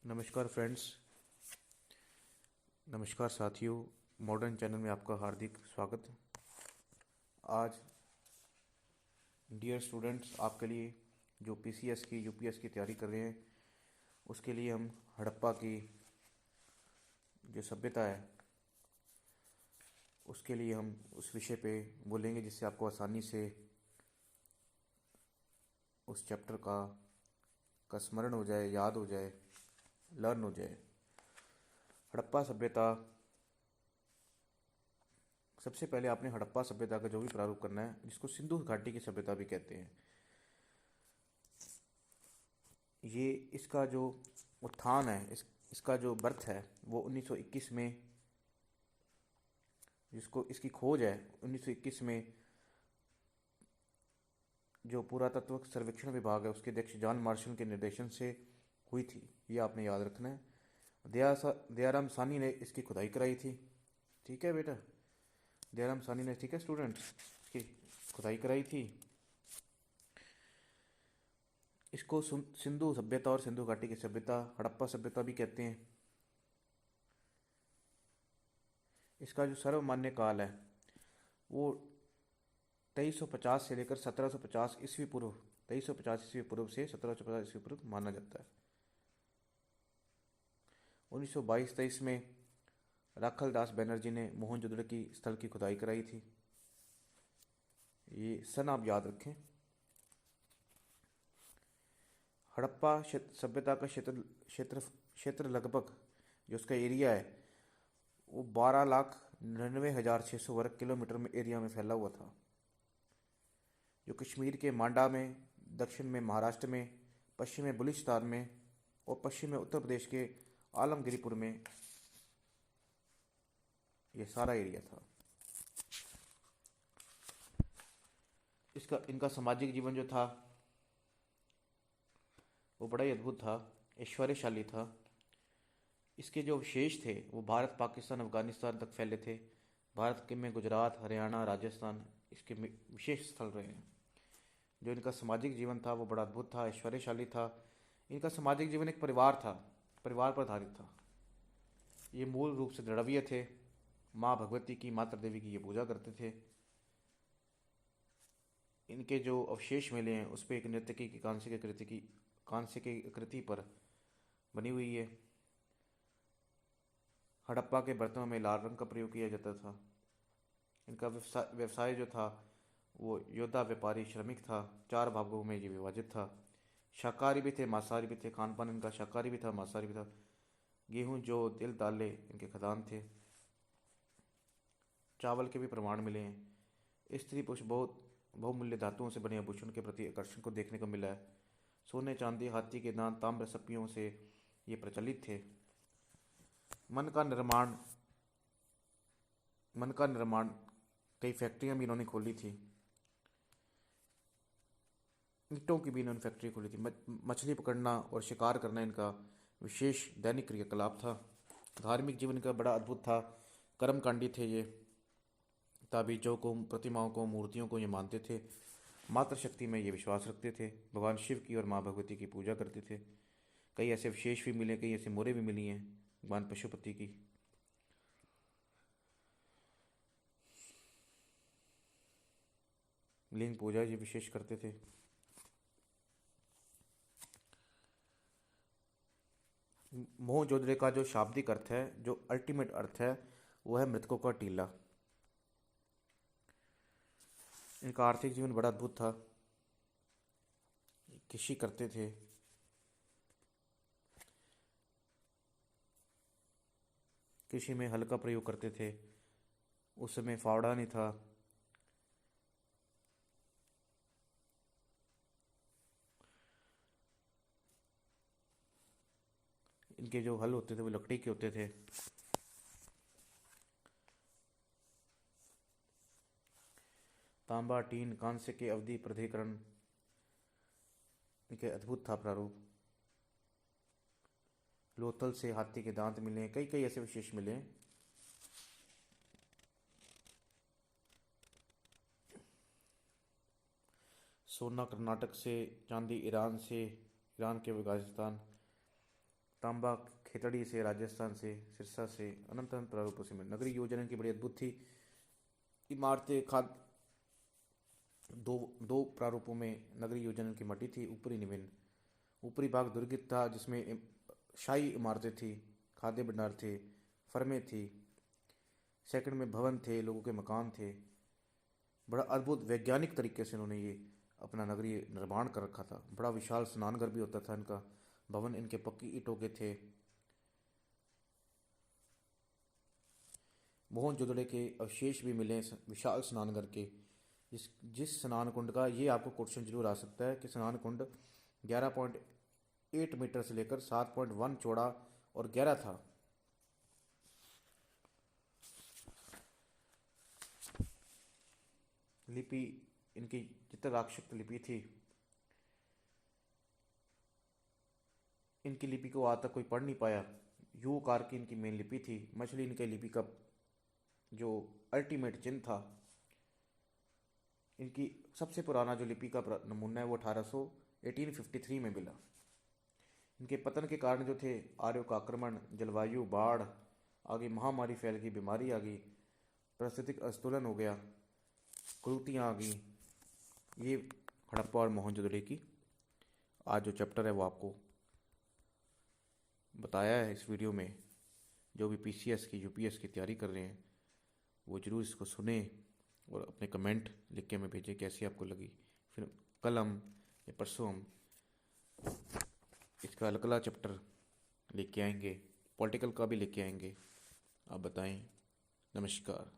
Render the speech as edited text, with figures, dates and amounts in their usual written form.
नमस्कार फ्रेंड्स। नमस्कार साथियों। मॉडर्न चैनल में आपका हार्दिक स्वागत। आज डियर स्टूडेंट्स, आपके लिए जो पीसीएस की यूपीएस की तैयारी कर रहे हैं उसके लिए हम हड़प्पा की जो सभ्यता है उसके लिए हम उस विषय पे बोलेंगे, जिससे आपको आसानी से उस चैप्टर का स्मरण हो जाए, याद हो जाए, लर्न हो जाए। हड़प्पा सभ्यता, सबसे पहले आपने हड़प्पा सभ्यता का जो भी प्रारूप करना है, जिसको सिंधु घाटी की सभ्यता भी कहते हैं, ये इसका जो उत्थान है, इसका जो बर्थ है वो 1921 में, जिसको इसकी खोज है 1921 में, जो पुरातत्व सर्वेक्षण विभाग है उसके अध्यक्ष जॉन मार्शल के निर्देशन से हुई थी। ये आपने याद रखना है। दयाराम सानी ने इसकी खुदाई कराई थी। ठीक है बेटा, दयाराम सानी ने, ठीक है स्टूडेंट्स, इसकी खुदाई कराई थी। इसको सिंधु सभ्यता और सिंधु घाटी की सभ्यता, हड़प्पा सभ्यता भी कहते हैं। इसका जो सर्वमान्य काल है वो 2350 से लेकर 1750 ईस्वी पूर्व, 2350 ईस्वी पूर्व से 1750 ईस्वी पूर्व माना जाता है। 1922-23 में राखल दास बैनर्जी ने मोहनजोदड़ो की स्थल की खुदाई कराई थी। ये सन आप याद रखें। हड़प्पा सभ्यता का क्षेत्र क्षेत्र क्षेत्र लगभग, जो उसका एरिया है वो 12,99,600 वर्ग किलोमीटर में एरिया में फैला हुआ था, जो कश्मीर के मांडा में, दक्षिण में महाराष्ट्र में, पश्चिम में बलूचिस्तान में और पश्चिम में उत्तर प्रदेश के आलमगिरीपुर में ये सारा एरिया था। इनका सामाजिक जीवन जो था वो बड़ा ही अद्भुत था, ऐश्वर्यशाली था। इसके जो अवशेष थे वो भारत, पाकिस्तान, अफगानिस्तान तक फैले थे। भारत के में गुजरात, हरियाणा, राजस्थान इसके विशेष स्थल रहे हैं। जो इनका सामाजिक जीवन था वो बड़ा अद्भुत था, ऐश्वर्यशाली था। इनका सामाजिक जीवन एक परिवार था, परिवार पर आधारित था। ये मूल रूप से द्रविड़ थे। माँ भगवती की, मातृ देवी की ये पूजा करते थे। इनके जो अवशेष मिले हैं उस पर एक नर्तकी की कांस्य की कृति पर बनी हुई है। हड़प्पा के बर्तनों में लाल रंग का प्रयोग किया जाता था। इनका व्यवसाय जो था वो योद्धा, व्यापारी, श्रमिक था। 4 भागों में ये विभाजित था। शाकाहारी भी थे, मांसाहारी भी थे। खान पान इनका शाकाहारी भी था, मांसाहारी भी था। गेहूं, जौ, तिल, दालें इनके खदान थे। चावल के भी प्रमाण मिले हैं। स्त्री पुरुष बहुत बहुमूल्य धातुओं से बने आभूषण के प्रति आकर्षण को देखने को मिला है। सोने, चांदी, हाथी के दांत, ताम्र सप्पियों से ये प्रचलित थे। मन का निर्माण मन का निर्माण कई फैक्ट्रियां भी इन्होंने खोली थी। ईंटों की भी इन्होंने फैक्ट्री खोली थी। मछली पकड़ना और शिकार करना इनका विशेष दैनिक क्रियाकलाप था। धार्मिक जीवन का बड़ा अद्भुत था। कर्मकांडी थे ये। ताबीजों को, प्रतिमाओं को, मूर्तियों को ये मानते थे। मातृशक्ति में ये विश्वास रखते थे। भगवान शिव की और माँ भगवती की पूजा करते थे। कई ऐसे विशेष भी मिले, कई ऐसे मोरे भी मिली हैं भगवान पशुपति की। लिंग पूजा ये विशेष करते थे। मोहजोदड़ो का जो शाब्दिक अर्थ है, जो अल्टीमेट अर्थ है, वो है मृतकों का टीला। इनका आर्थिक जीवन बड़ा अद्भुत था। कृषि करते थे। कृषि में हल का प्रयोग करते थे। उस समय फावड़ा नहीं था। इनके जो हल होते थे वो लकड़ी के होते थे। तांबा, टीन, कांस्य के अवधि प्राधिकरण, इनके अद्भुत था प्रारूप। लोथल से हाथी के दांत मिले, कई कई ऐसे विशेष मिले। सोना कर्नाटक से, चांदी ईरान से, ईरान के अफगानिस्तान, तांबा खेतड़ी से, राजस्थान से, सिरसा से, अनंत अनंत प्रारूपों से मिले। नगरीय योजना की बड़ी अद्भुत थी। इमारतें खाद दो दो प्रारूपों में नगरीय योजना की मटी थी, ऊपरी निम्न। ऊपरी भाग दुर्गित था जिसमें शाही इमारतें थी, खाद्य भंडार थे, फर्में थी। सेकंड में भवन थे, लोगों के मकान थे। बड़ा अद्भुत वैज्ञानिक तरीके से इन्होंने ये अपना नगरीय निर्माण कर रखा था। बड़ा विशाल स्नानघर भी होता था इनका। भवन इनके पक्की ईंटों के थे। मोहनजोदड़ो के अवशेष भी मिले विशाल स्नानघर के। जिस स्नान कुंड का, ये आपको क्वेश्चन जरूर आ सकता है कि स्नान कुंड 11.8 मीटर से लेकर 7.1 चौड़ा और गहरा था। लिपि इनकी चित्रराक्षक लिपि थी। इनकी लिपि को आज तक कोई पढ़ नहीं पाया। यू कार की इनकी मेन लिपि थी। मछली इनके लिपि का जो अल्टीमेट चिन्ह था। इनकी सबसे पुराना जो लिपि का नमूना है वो 1853 में मिला। इनके पतन के कारण जो थे, आर्यों का आक्रमण, जलवायु, बाढ़ आ गई, महामारी फैल गई, बीमारी आ गई, पारिस्थितिक असंतुलन हो गया, कुरीतियाँ आ गई। ये हड़प्पा और मोहनजोदड़ो की आज जो चैप्टर है वो आपको बताया है इस वीडियो में। जो भी पीसीएस की, यूपीएस की तैयारी कर रहे हैं वो ज़रूर इसको सुने और अपने कमेंट लिख के हमें भेजें कैसी आपको लगी। फिर कल हम या परसों हम इसका अगला चैप्टर लेके आएंगे, पॉलिटिकल का भी लेके आएंगे। आप बताएं। नमस्कार।